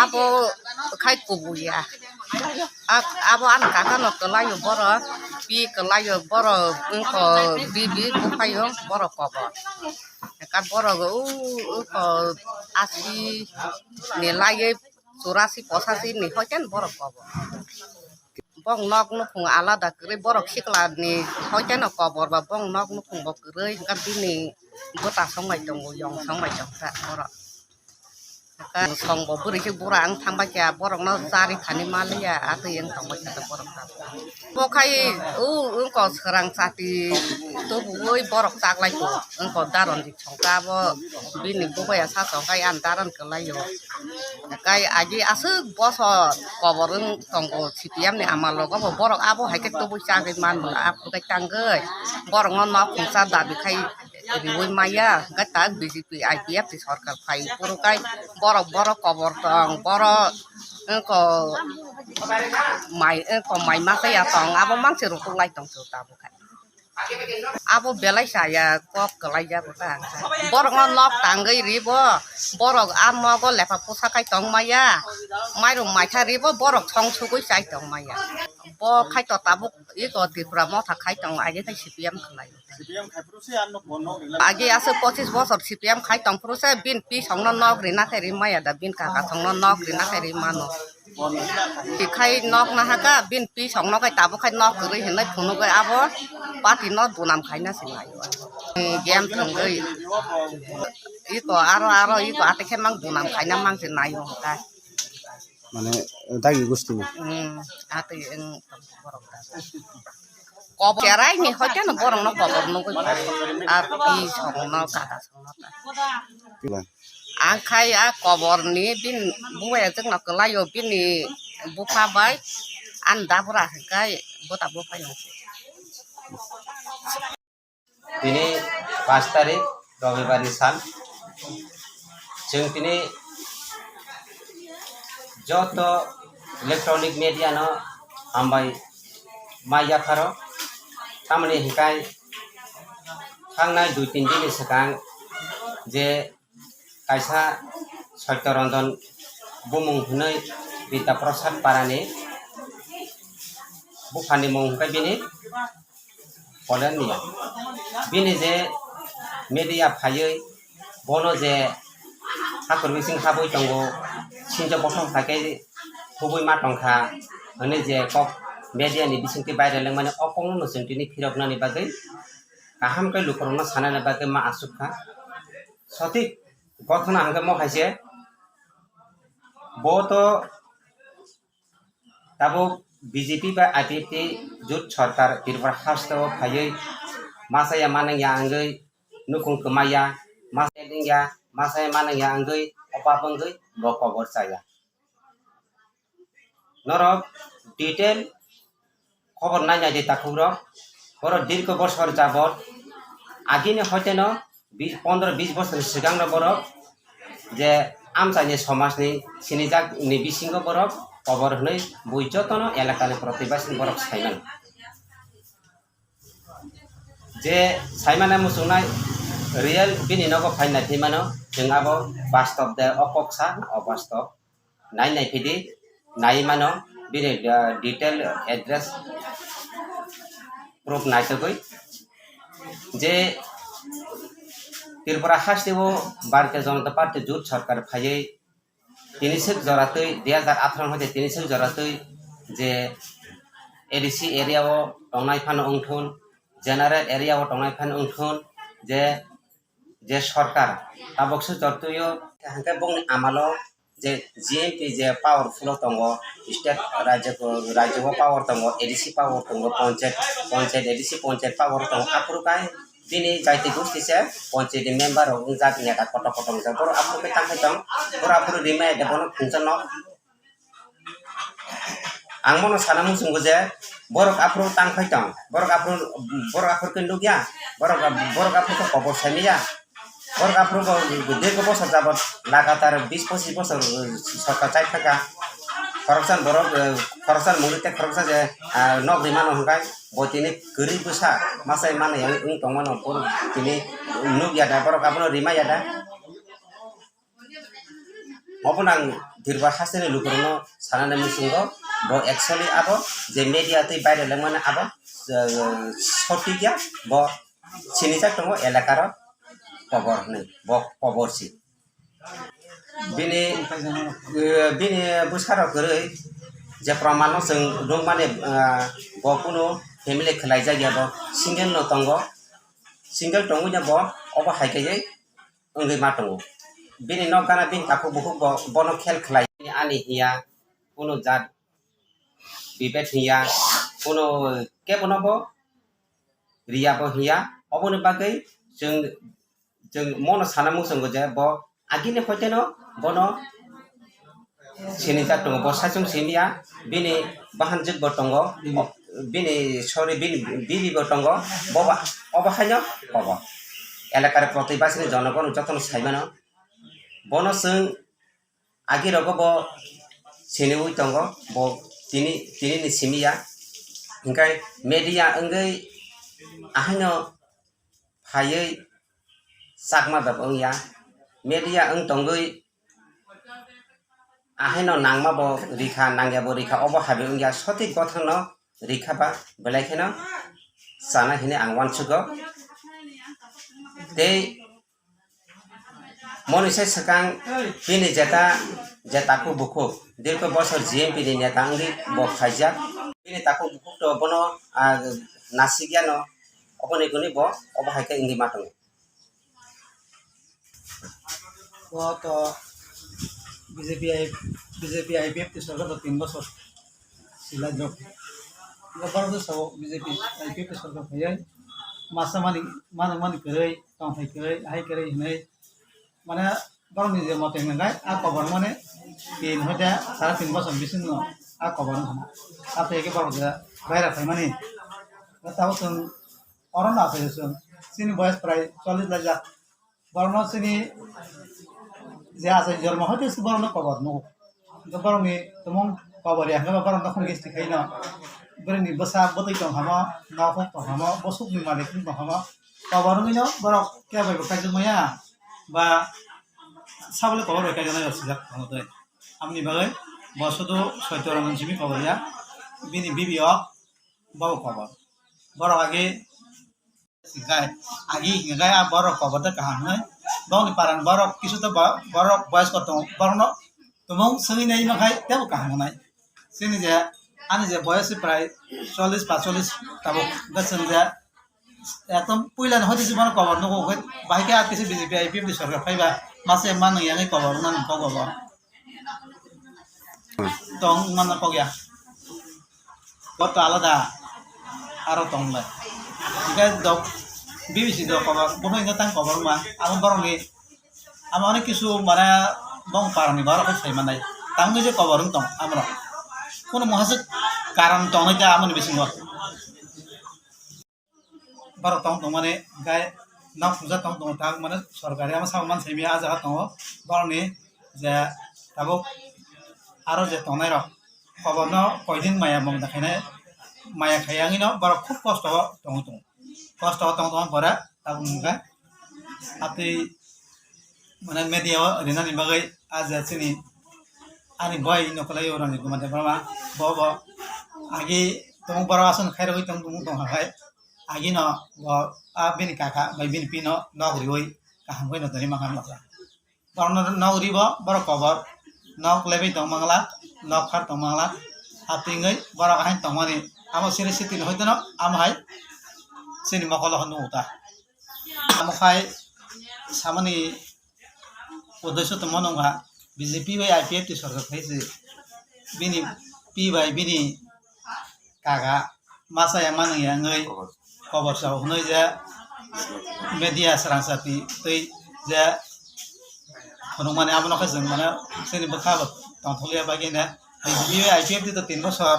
abo khai kubu ya abo an kaka no kelayo boro pi kelayo boro ko bibi ko payo boro kobo kan boro go ko asi nilai surasi posasi ni hojan boro kobo bong nok nu khung alada kre borok sikla ni hojan no kobo ba bong nok nu khung bo kre kan bini bota songai tong yong songai tong sa boro kan song bo buri ci burang tamba ja borok no sari khani malia atu yang tong baca borok ta bo khai ko serang sati tu bui borok tak lai ko ko daron di chongka bo bini bo ya sa song kai an daran ke lai yo kai aji asu boso ko borung tong ko CPM ni amal lo ko borok abo hai ke tu bu cha ke man bo ap ke tangge borok no no khung sa da bi khai Riwai maya gata BJP IPF di sarkar phai puro kai borok kobor tong borok ko mai masa ya tong abo mang siru kulai tong suta bukan abo belai saya kop kelai ja bukan borok ngonok tanggai ribo borok amo go lepa pusakai tong maya mairu mai tha ribo borok chong chugui sai tong maya bo khai to tabuk iko di pramo tha khai tong aje thai CPM kelai আগে আছে 25 বছর CPM খাই তং প্রসে বিন P সংন knock রিনা খেরি মায়া দা বিন কাকা সংন knock রিনা খেরি মানো কি খাই নক না হাকা বিন পি সংন খাই তাবো খাই নক গরি হেনai ফুনো গে আবো পাতি ন দুনাম খাই না সিলাই গেম থংগই ইতো আরো ইতো আতে খে মাং দুনাম খাই না মাং সিনাই হতা মানে দাগি গোষ্ঠী ate eng borok kobor cerai nih hoja no borong no kobor no ko api song no kata song no ta angkai a kobor ni bin buwe jeng no kelayo bin ni buka bai anda pura kai bota buka yo তিনি 5 তারিখ রবিবারই সান जों তিনি যত electronic media no ambai maya pharo tamani hikai thangnai 2-3 din sakang je kaisa Satyaranjan bumung hunai Bita Prasad parani bufani mung kai bini polen niya bini je media phayoi bono je hakur bising haboi tongo sinjo botong thakai hubui ma tongkha hone je kok media ni bisingti viral mane opong no sentini phirokna ni bagai kaham kai lukorona sanana bagai ma asukha সঠিক গঠনা হাঙ্গে mo haise boto tabo BJP ba IPP jut sarkar tirpura hasto phayoi masaya manang ya angai nukung kemaya masaya ya masaya manang ya angai opa bangai bokobor saya norok detail খবর নাই নাই তাকুর বড় দীর্ঘ বছর যাবত আগিনে হইতেন 15-20 বছর সিগাং বড় যে আমচানি সমাজনি সিনিজাক নি বিসিঙ্গ বড় খবর হই বৈজতন এলাকানি প্রতিবাসী বড় সাইমান যে সাইমানা মুসুনাই রিয়েল বিনিনগ ফাইনাই থিমানো जों आबो बास्तव दे अकक्सा अबास्तव नाय नाय फिदि नाय मानो बिनि डिटेल एड्रेस प्रूफ नायतगै जे त्रिपुरा हास्टेबो भारतीय जनता पार्टी जुट सरकार फायै तिनिसक जरातै 2018 हते तिनिसक जरातै जे एडीसी एरियाव टंनाय फान अंथुन जनरल एरियाव टंनाय फान अंथुन जे सरकार ताबकसो जरतयो हांके बंनि आमालो जे जीएमपी जे पावरफुल तंगो स्टेट राज्य पावर तंगो एडीसी पावर तंगो पंचायत एडीसी पंचायत पावर तंगो आपुरकाय दिनै जायते गोष्ठी से पंचायत मेंबर उजाक नेता कटक कटक जा बर आपुरके तांखै दं बर आपुर रिमाय दे बन खुंजन आं मनो सानामु जोंगो जे बरक आपुर तांखै दं बरक आपुर के लुगिया बरक आपुर को खबर सामिया बरक आपुर को दीर्घ बছর যাবত লাগাতার 20-25 বছর সরকার চাই থাকা খরচান মুলিতে খরচা যে নগরি মানো হংকাই বতিনি গরি বুসা মাসাই মানে উং টংমানো পর তিনি নুগিয়াটা বরক আপনো রিমায়াটা mabonang dirba hasene lukurno sanana musungo bo actually abo je media tei baire langmana abo sotikya bo sinijak tongo elakaro kobor nei bo kobor si bini buskaro koroi je pramano sing rung mane bo kuno family khlai jaya bo single no tongo single tongo nya bo obo haikeye ongai ma tongo bini no gana bin kapu buku bo bono khel khlai ani hiya kuno jat bibet hiya kuno ke bono bo riya bo hiya oboni bagai jeng mono sanamu sanggo je bo agine hoiteno bono sinijak tongo bo sachung sinia bini bahan jik bo tongo bini sorry bini bibi bo tongo boba oba hanyo bobo elakar protibasini jonogon jotono saimano bono sing agi rogo bo siniwi tongo bo tini ni simia ingkai media engai ahanyo phayei sakma bab ya media eng tonggoi aheno nangma bo rikha nangya bo rikha obo habe ya sotik gothano rikha ba belaikeno sana hine angwan chugo tei monisai sakang bini jeta ku buku dirko bosor GMP ni neta angri bo khaijak bini taku buku to bono nasigiano obone guni bo obo haike ingi matong তো BJP IPF সরকার 3 বছর সিলা job গবর্নমেন্ট সব BJP IPF সরকার হয়ে মাসা মানি করে টং high করে হই মানে বরং নিজে মতে নাই আ কবর মানে তিন হইতা 3.5 বছর বেশি ন আ কবর না আপনি একে বড় বাইরে ফাই মানে তাও তো অরণ আছে সিনি বয়স প্রায় 40 লাখ বর্ণ সিনি যে আছে জন্ম হয়তো বরং কবর নো বরং তোমার কবর এখন বরং তখন গেছি খাই না বরং বসা বতই তো হামা না হোক তো হামা বসুক নি মালিক তো হামা কবর নিল বরং কে বাইব কাজ মায়া বা সাবলে কবর কাজ না আছে যাক হতে আমনি বাগে বসতো 17 মঞ্জিমি কবরিয়া বিনি বিবিও বাও কবর বড় আগে গায় আগে গায় বড় কবরটা কাহাম নয় bawni paran borok kisu to borok boys ko to borno tomong sini nei makai tebo kaham nai sini je ani je boys prai 40 45 tabo gasen je ekdom puilan hoje জীবন কবর নগো হই বাইকে আর কিছু বিজেপি আইপিএফ দি সরকার ফাইবা মাসে মান ইয়াঙ্গে কবর নান কবর tong mana kogya কত আলাদা আরো tong লাই ইকা দক BBC do kobor bono inga tang kobor ma amon borong ni ama onek kisu mana bong parani borok ko sai manai tang je kobor tong amro kono mahasuk karam tong ja amon bisingo borok tong mane gai na puja tong tang mane sorkari ama saman sai mi aja tong borong ni je tabo aro je tong nai ro kobor no koidin maya bong dakhine maya khayangi no borok khub kosto tong কষ্ট তং পরা তাবো মুগা আপনি মানে media রিনানি বাগাই আজ আছেনি আনি বয় নকলাই ওরানি গুমাতে পারমা ব আগে তং বড় আসন খাইর হই তং তং হাই আগে ন আ বিনি কাকা বাই বিনি পিন নগরি হই কাহাম হই নতনি মাকাম নকলা বড় নগরি বড় কবর নক লেবি তং মাংলা নক খার তং মাংলা আপনি গই বড় হাই তং মানে আমো সিরি সিতি হইতো ন আম high sini makolo hanu uta amokai samani uddesho to mononga BJP bai IPF ti sarkar khaise bini pi bai bini kaga masa yaman yangai kobor sa hunoi ja media sarang sati tei ja kono mane amno khajeng mana sini bakha tong tholia bagina BJP bai IPF ti to 3 বছর